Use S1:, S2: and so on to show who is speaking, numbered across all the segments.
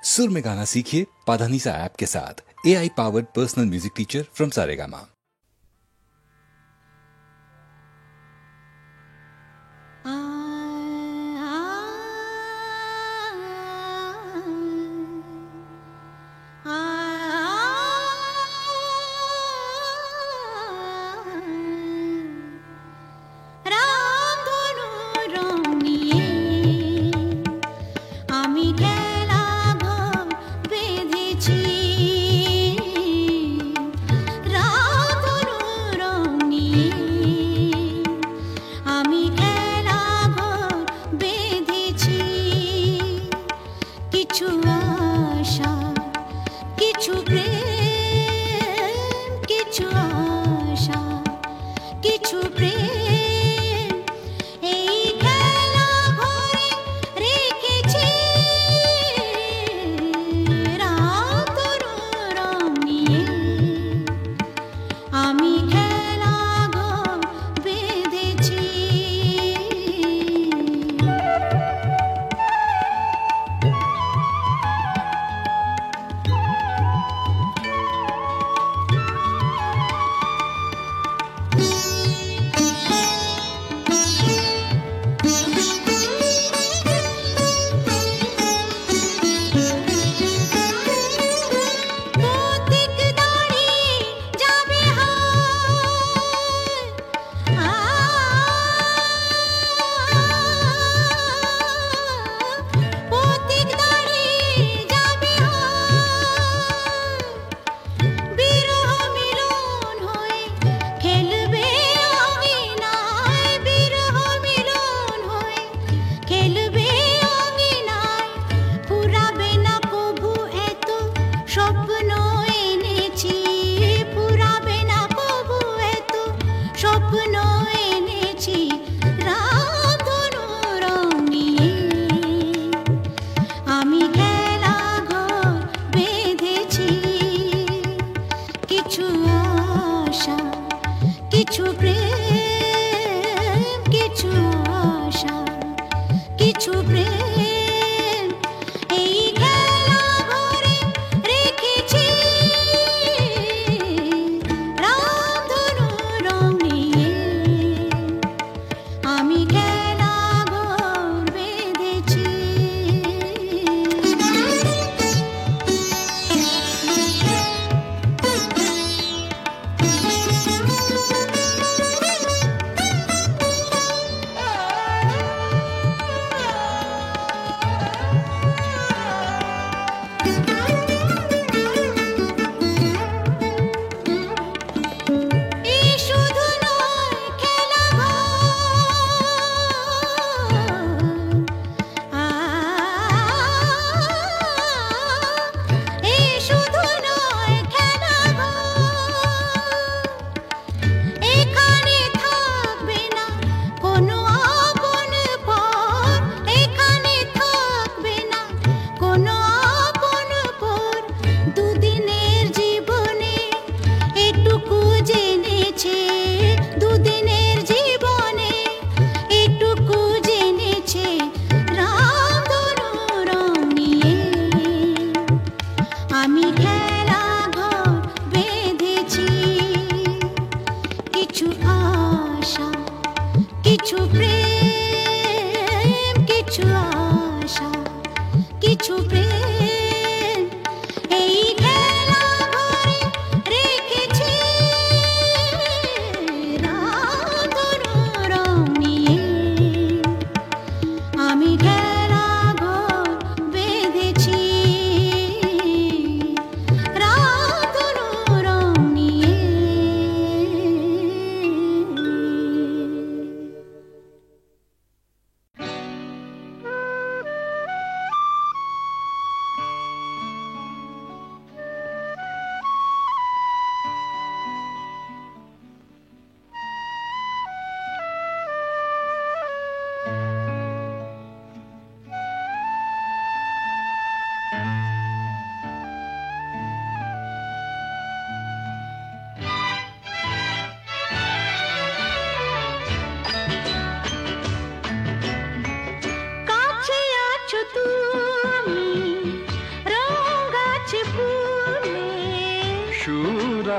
S1: सुर में गाना सीखिए पाधानीसा ऐप के साथ। AI powered personal music teacher from Saregama.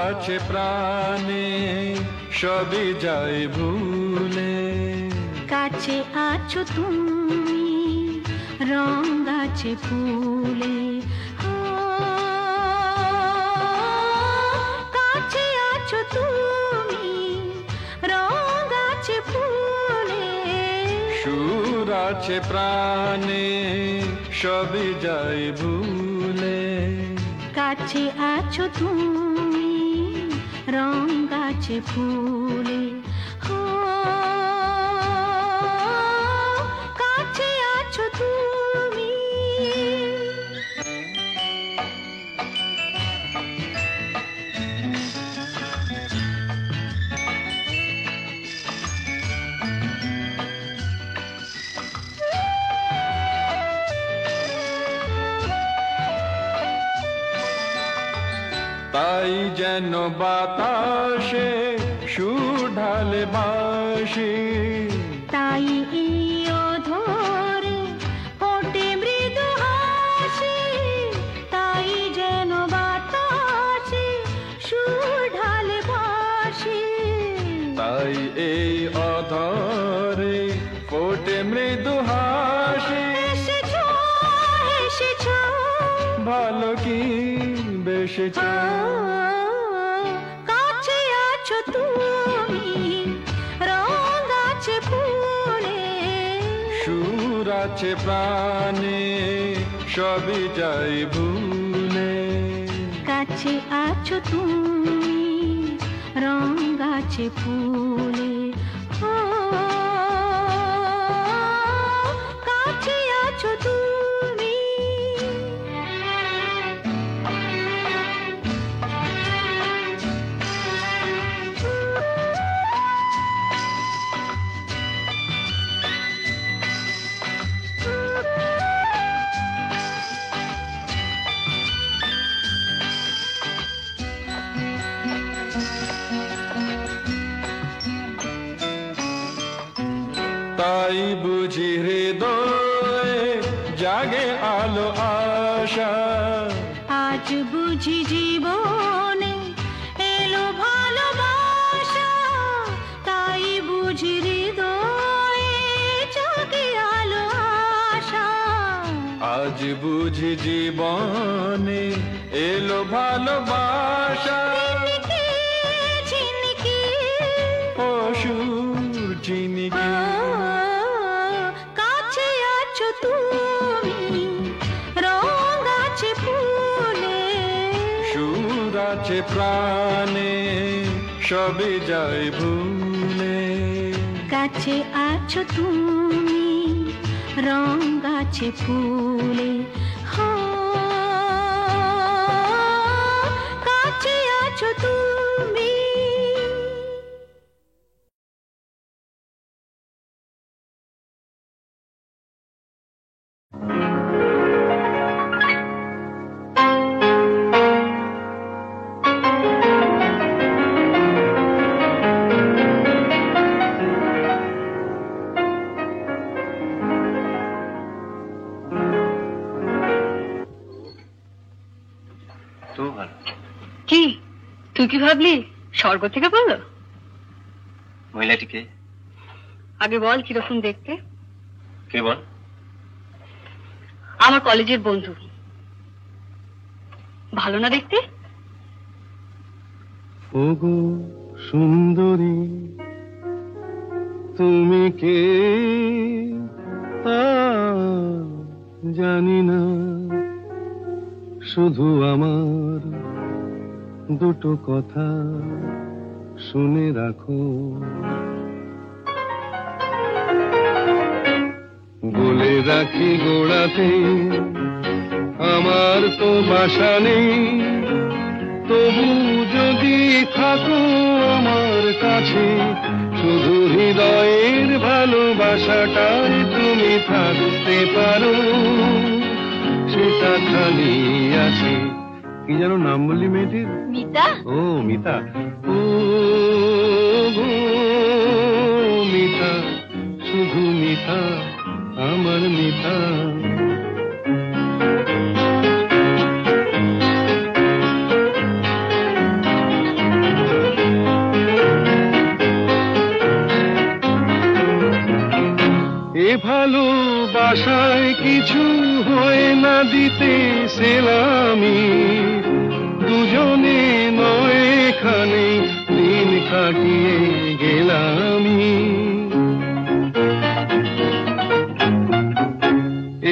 S2: আছে প্রাণে সবই যায় ভুলে,
S3: কাছে আছো তুমি রং আছে ফুলে, কাছে আছো তুমি রং আছে ফুলে,
S2: সুর আছে প্রাণে সবই যায় ভুলে,
S3: কাছে আছো তুমি রং আছে ফুলে, কাছে আছো তুমি।
S2: তাই যেন বাতাসে সুর ঢালে বাঁশি,
S3: তাই এই অধরে ফোটে মৃদু হাসি, তাই যেন বাতাসে সুর ঢালে বাঁশি,
S2: তাই এই অধরে ফোটে মৃদু হাসি।
S3: এসেছো এসেছো
S2: ভালো কি বেসেছো,
S3: কাছে আছো তুমি রং আছে ফুলে,
S2: সুর আছে প্রাণে সবই যায় ভুলে,
S3: কাছে আছো তুমি রং আছে ফুলে, কাছে আছো তুমি।
S2: তাই বুঝি হৃদয়ে জাগে আলো আশা,
S3: আজ বুঝি জীবনে এলো ভালোবাসা, তাই বুঝি হৃদয়ে জাগে আলো আশা,
S2: আজ বুঝি জীবনে এলো ভালোবাসা।
S3: ঝিনিকি ঝিনিকি
S2: অসুর চিনিকি
S3: কাছে আছো তুমি রং আছে ফুলে,
S2: সুর আছে প্রাণে সবই যায় ভুলে,
S3: কাছে আছো তুমি রং আছে ফুলে, কাছে আছো তুমি।
S4: কি তুই কি ভাবলি স্বর্গ থেকে বললো?
S5: মহিলাটিকে
S4: আগে বল কিরকম দেখতে।
S5: কে বল?
S4: আমার কলেজের বন্ধু। ভালো না দেখতে?
S6: ওগো সুন্দরী তুমি কে তা জানি না, শুধু আমার দুটো কথা শুনে রাখো, বলে রাখি গোড়াতে আমার তো বাসা নেই, তবু যদি থাকো আমার কাছে শুধু হৃদয়ের ভালোবাসাটাই তুমি থাকতে পারো, সেটা খালি আছে। কি যেন নাম বললি মেয়েটির?
S4: মিতা।
S6: ও মিতা। ও গো মিতা, শুধু মিতা, আমার মিতা। বাসায় কিছু হয় না দিতে সেলামি, দুজনে নয় এখানে দিন কাটিয়ে গেলামি।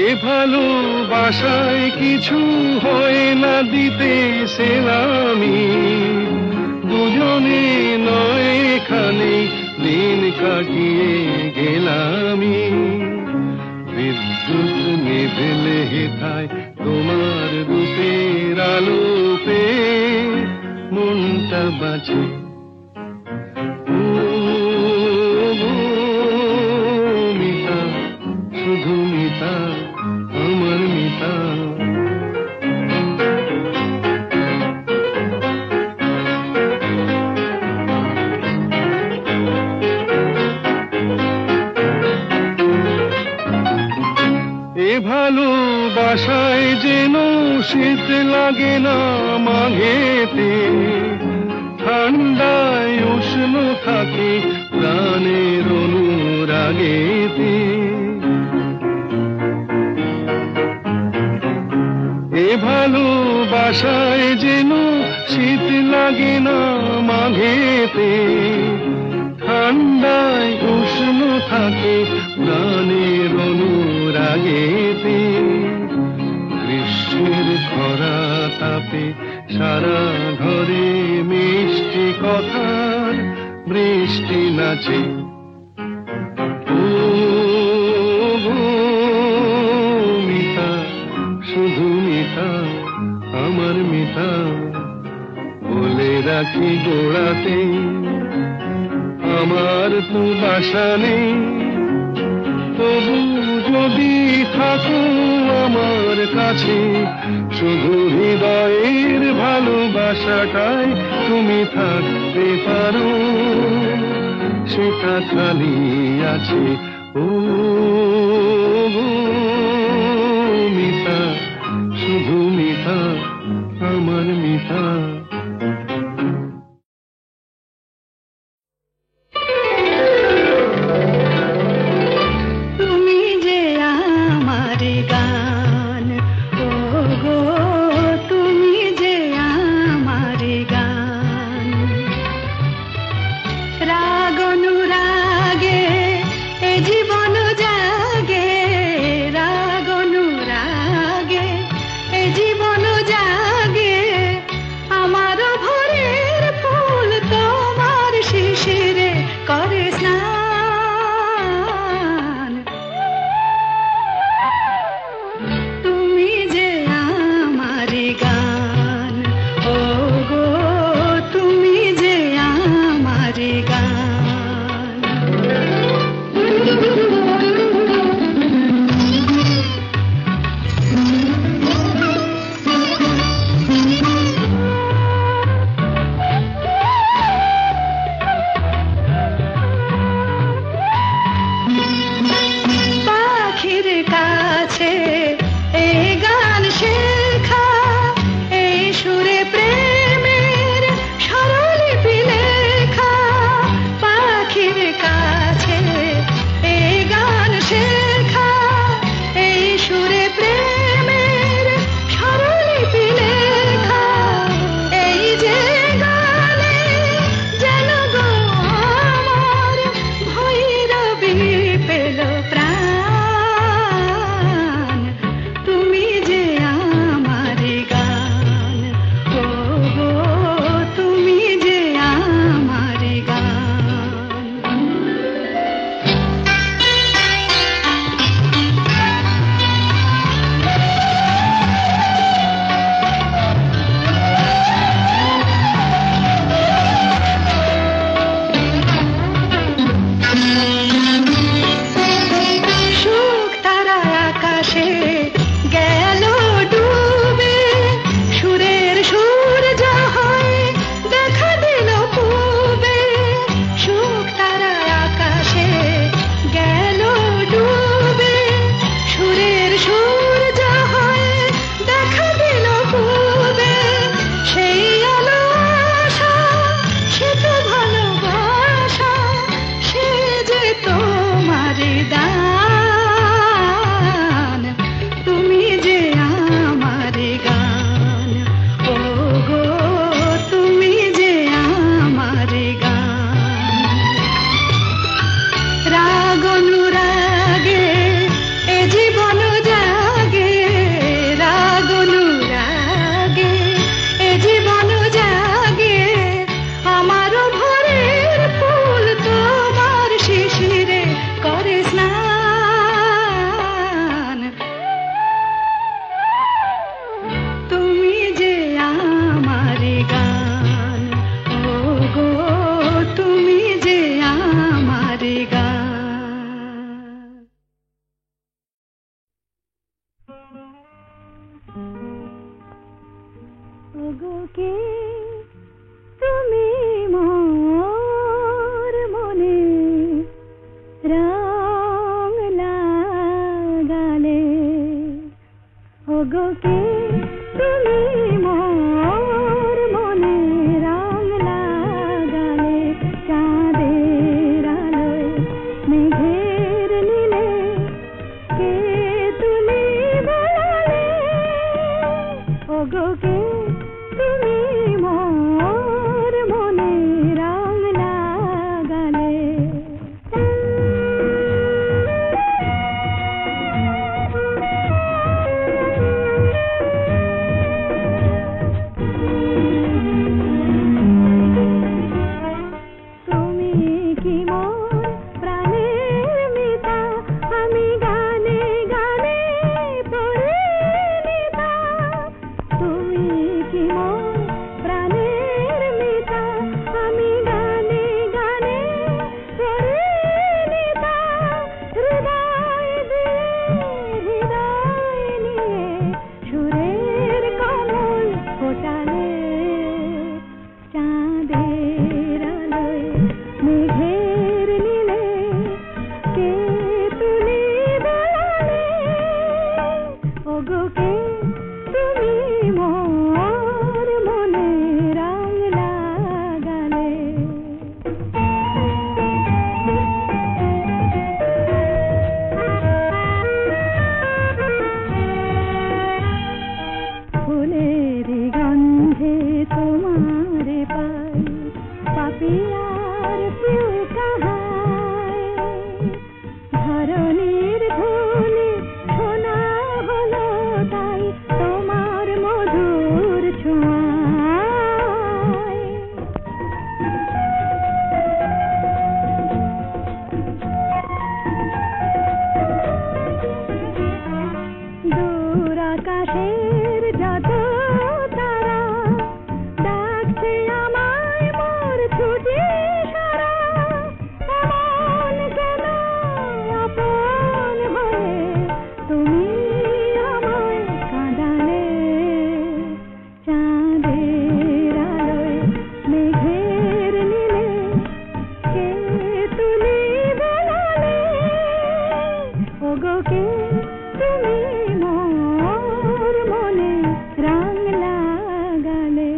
S6: এ ভালোবাসায় কিছু হয় না দিতে সেলামি, দুজনে নয় এখানে দিন কাটিয়ে গেলামি। বিদ্যুৎ নিভেলে হেথায় তোমার রূপের আলো পেয়ে মনটা বাঁচে। ও মিতা, শুধু মিতা, আমার মিতা। এ ভালোবাসায় যেন শীত লাগে না মাঘেতে, ঠান্ডায় উষ্ণ থাকে প্রাণের অনুরাগেতে। এ ভালোবাসায় যেন শীত লাগে না মাঘেতে, ঠান্ডায় উষ্ণ থাকে প্রাণের অনুরাগেতে। গ্রীষ্মের খরা তাপে সারা ঘরে মিষ্টি কথার বৃষ্টি নাচে। ও মিতা, শুধু মিতা, আমার মিতা। বলে রাখি গোড়াতে আমার তো বাসা নেই, তবু যদি থাকো আমার কাছে, শুধু হৃদয়ের ভালোবাসাটাই তুমি থাকতে পারো, সেটা খালি আছে। ও মিতা, শুধু মিতা, আমার মিতা।
S3: জীবন জাগে আমার ওগো কে তুমি মোর মনে রং লাগালে ওগো কে তুমি মোর মনে রং লাগালে চাঁদের আলোয় মেঘের নীলে কে তুমি বলালে ওগো কে তুমি মোর মনে রং লাগালে তুমি কি মোর প্রাণের মিতা আমি গানে গানে পরিণীতা তুমি কি মোর প্রাণের মিতা আমি গানে গানে পরিণীতা হৃদয় দিয়ে হৃদয় নিয়ে সুরের কমল ফোটালে চাঁদের আলোয় মেঘের নীলে কে তুমি বলালে ওগো কে তুমি মোর মনে রং লাগালে ফুলের গন্ধে তোমার পাই পাপিয়ার প্রিয় কাহায় ধরণীর ধুলি শোনা হলো তাই তোমার মধুর ছোঁয়ায় দূর আকাশের যত তারা ডাকছে আমায় মোর ছুটি সারা এমন কেন আপন হয়ে তুমি আমায় কাঁদালে চাঁদের আলোয় মেঘের নীলে কে তুমি বলালে ওগো কে তুমি মোর মনে রং লাগালে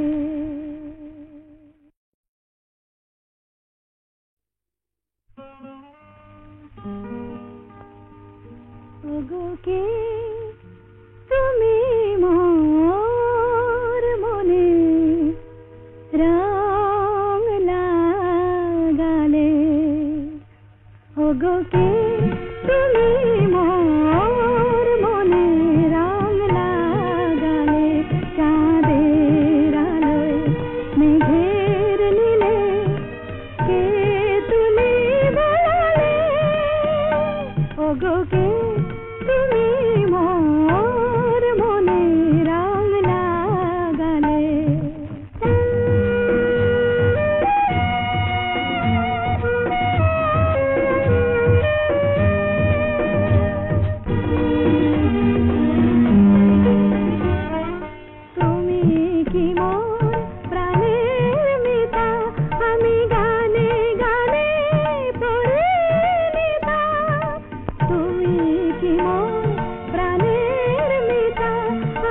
S3: ওগো কে তুমি মোর মনে রং লাগালে ওগো কে তুমি মোর মনে রং লাগালে চাঁদের আলোয় মেঘের নীলে কে তুমি বলালে ওগো কে তুমি মোর মনে রং লাগালে তুমি কি মোর প্রাণের মিতা আমি গানে গানে পরিণীতা তুমি কি মোর প্রাণের মিতা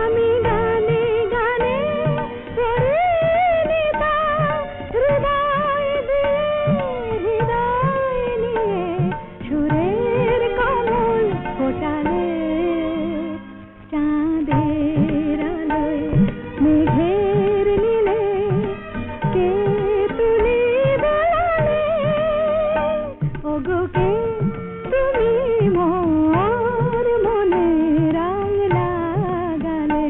S3: আমি গানে গানে পরিণীতা হৃদয় দিয়ে হৃদয় নিয়ে সুরের কমল ফোটালে চাঁদের আলোয় মেঘের নীলে কে তুমি বলালে ওগো কে তুমি মোর মনে রং লাগালে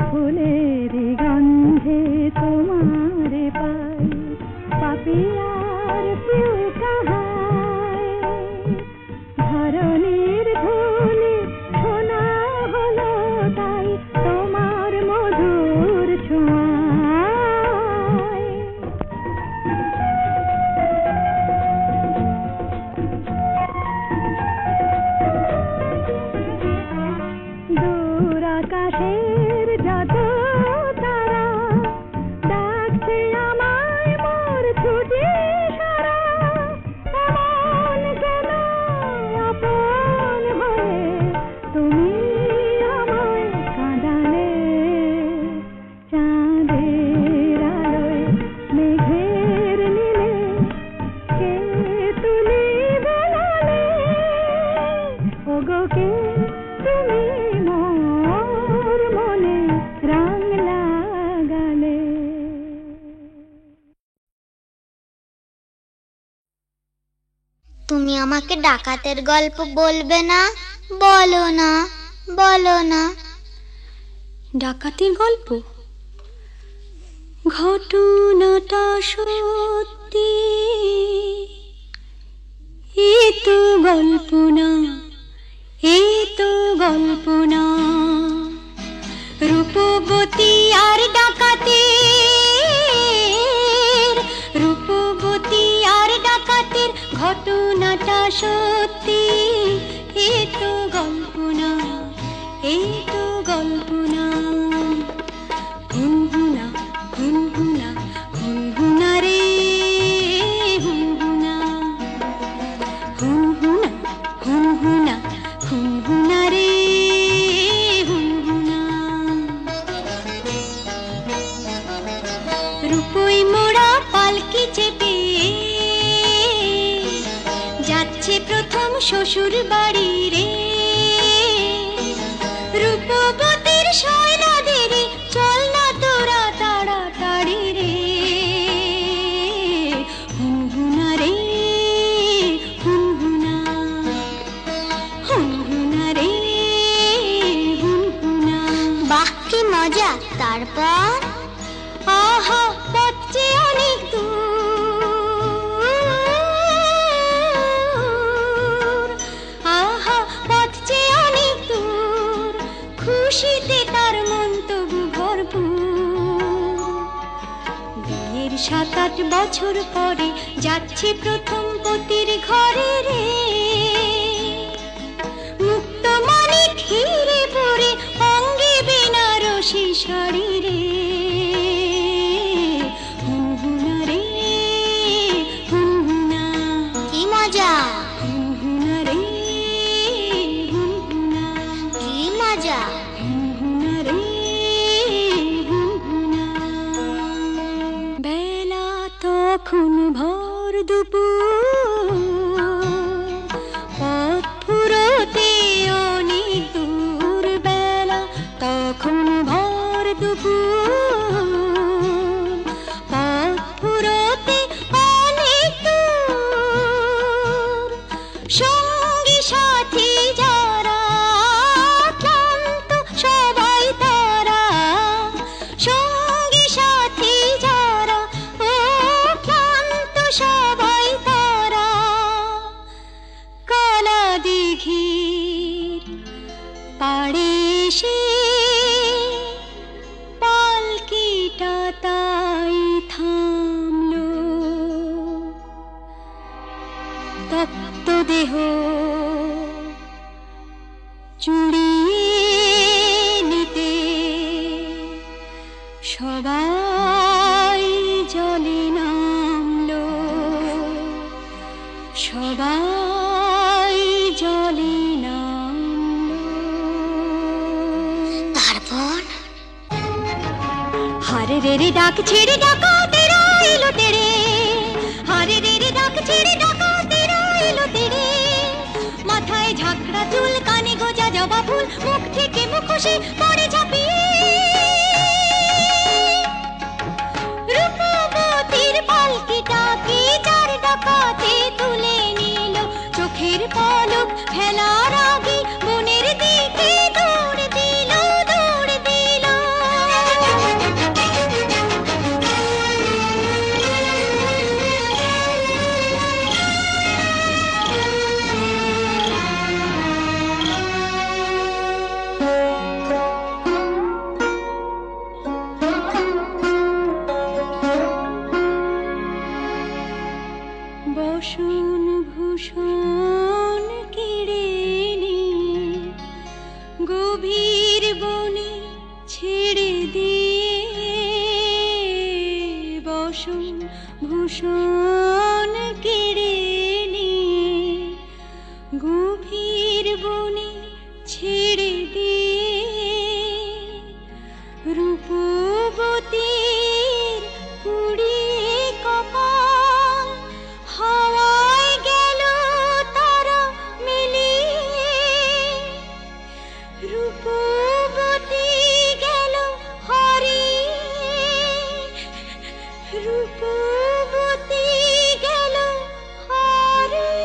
S3: ফুলের গন্ধে তোমার পাই পাপিয়ার প্রিয় কাহায় ধরণীর ধুলি শোনা হলো তাই তোমার মধুর ছোঁয়ায় ছুটি সারা এমন কেন আপন হয়ে তুমি আমায় কাঁদালে চাঁদের আলোয় মেঘের নীলে কে তুলি বলালে ওগো কে তুমি মোর মনে রং লাগালে।
S7: তুমি আমাকে ডাকাতের গল্প বলবে না? বলো না, বলো না।
S3: ডাকাতির গল্প? ঘটনাটা সত্যি, এ তো গল্প না, এ তো গল্প না। রূপবতী আর ডাকাতের, রূপবতী আর ডাকাতের ঘটনাটা সত্যি, এ তো গল্প না, এ তো গল্প না। হুনহুনা হুনহুনা হুনহুনা রে হুনহুনা, হুনহুনা হুনহুনা হুনহুনা রে হুনহুনা। রূপই মোড়া পালকি চেপে যাচ্ছে প্রথম শ্বশুর বাড়ি রে। রূপবতীর শয়না দেরি, চল না তোরা তাড়াতাড়ি রে। হুনহুনা রে হুনহুনা, হুনহুনা রে হুনহুনা।
S7: বাহ কি মজা! তারপর?
S3: আহা পথ যে অনেক দূর, আহা পথ যে অনেক দূর, খুশিতে তার মন তবু ভরপুর। বিয়ের 7-8 বছর পরে যাচ্ছে প্রথম পতির ঘরে রে। মুক্ত মানিক হিরে পরে অঙ্গে বেনারসি শাড়ি রে। হুনহুনা রে হুনহুনা,
S7: কি মজা!
S3: হুনহুনা রে হুনহুনা,
S7: কি মজা!
S3: হুনহুনা রে হুনহুনা। বেলা তখন ভর দুপুর, পথ ফুরোতে অনেক দূর। বেলা তখন ভর দুপুর, পথ ফুরোতে অনেক দূর। সঙ্গী সাথী যারা ক্লান্ত সবাই তারা, সঙ্গী সাথী যারা ও ক্লান্ত সবাই তারা। কালা দিঘির পাড়ে এসে পালকিটা তাই থামলো। তপ্ত দেহ চুড়িয়ে নিতে সবাই জলে নামলো, সবাই জলে নামলো।
S7: তারপর?
S3: হারে রে রে ডাক ছেড়ে ডাকাতেরা এলো তেরে, হারে রে রে ডাক ছেড়ে ডাকাতেরা এলো তেরে। মাথায় ঝাঁকড়া চুল, কানে গোজা জবা ফুল, মুখ থেকে মুখোশে পড়ে ঝাঁপিয়ে। রূপবতীর পালকিটাকে চার ডাকাতে তুলে নিল, চোখের পলক ফেলার আগে বনের দিকে দৌড় দিল, দৌড় দিল। বসন ভূষণ কেড়ে নিয়ে গভীর বনে ছেড়ে দিয়ে, বসন ভূষণ কুশন কেড়ে নিয়ে গভীর বনে ছেড়ে দিয়ে রূপবতীর পুড়িয়ে কপাল হাওয়ায় গেল তারা মিলিয়ে রূপবতী গেল হারিয়ে রূপবতী গেল হারিয়ে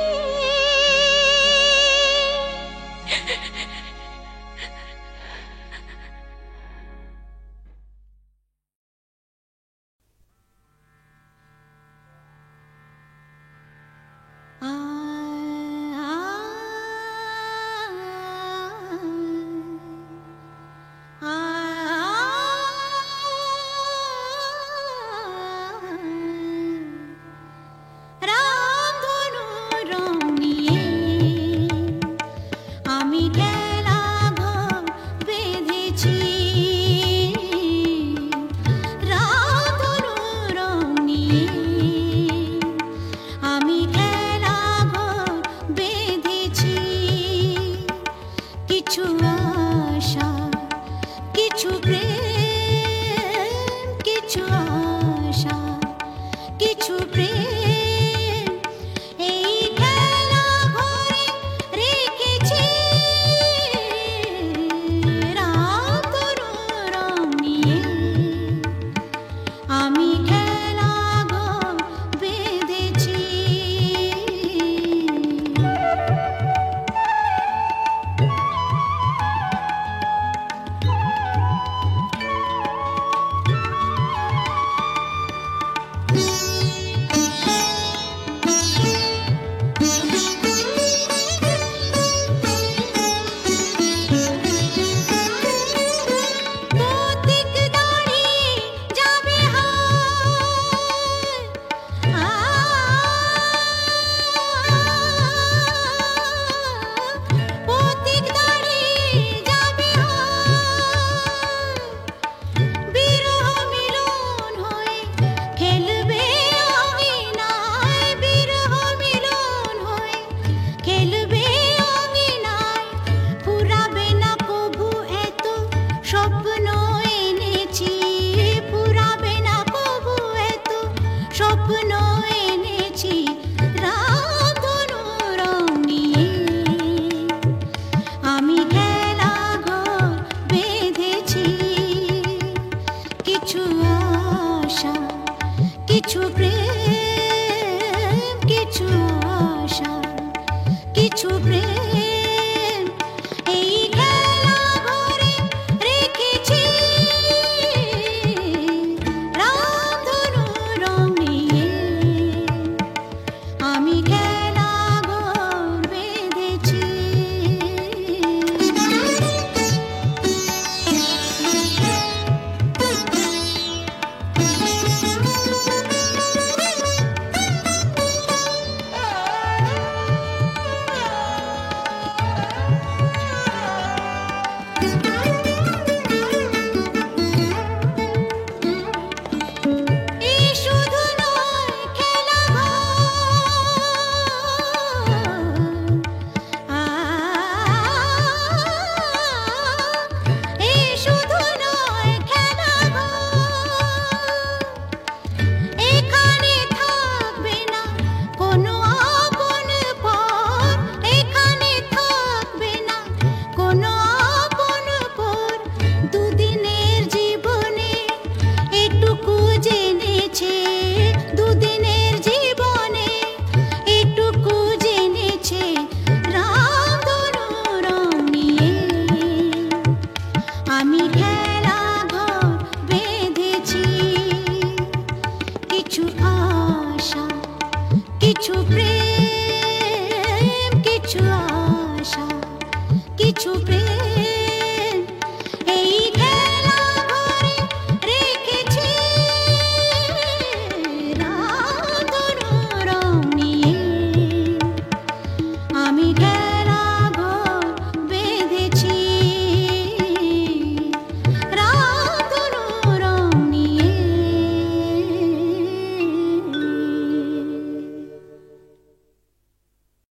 S7: কিছু